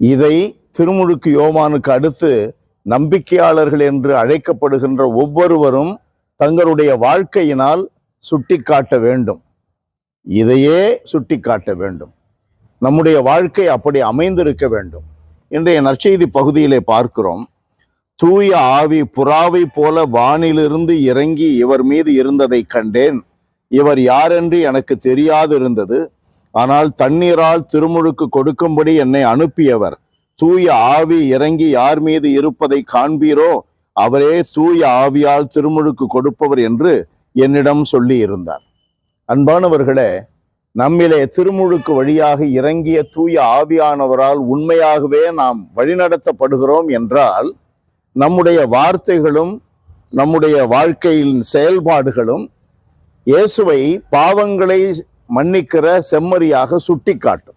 இதை திருமுழுக்கு யோவானுக்கு அடுத்து நம்பிக்கையாளர்கள் என்று அழைக்கப்படுகின்ற ஒவ்வொருவரும் தங்களுடைய வாழ்க்கையினால் சுட்டிக்காட்ட வேண்டும். இதையே சுட்டிக்காட்ட வேண்டும். நம்முடைய வாழ்க்கை அப்படி அமைந்திருக்க வேண்டும். இன்றைய நற்செய்தி பகுதியிலே பார்க்கிறோம், தூய ஆவி புறாவை போல வானிலிருந்து இறங்கி இவர் மீது இருந்ததை கண்டேன். இவர் யாரென்று எனக்கு தெரியாதிருந்தது. ஆனால் தண்ணீரால் திருமுழுக்கு கொடுக்கும்படி என்னை அனுப்பியவர், தூய ஆவி இறங்கி யார் மீது இருப்பதை காண்பீரோ அவரே தூய ஆவியால் திருமுழுக்கு கொடுப்பவர் என்று என்னிடம் சொல்லி இருந்தார். அன்பானவர்களே, நம்மிலே திருமுழுக்கு வழியாக இறங்கிய தூய ஆவியானவரால் உண்மையாகவே நாம் வழிநடத்தப்படுகிறோம் என்றால், நம்முடைய வார்த்தைகளும் நம்முடைய வாழ்க்கையின் செயல்பாடுகளும் இயேசுவை பாவங்களை மன்னிக்கிற செம்மறியாக சுட்டிக்காட்டும்.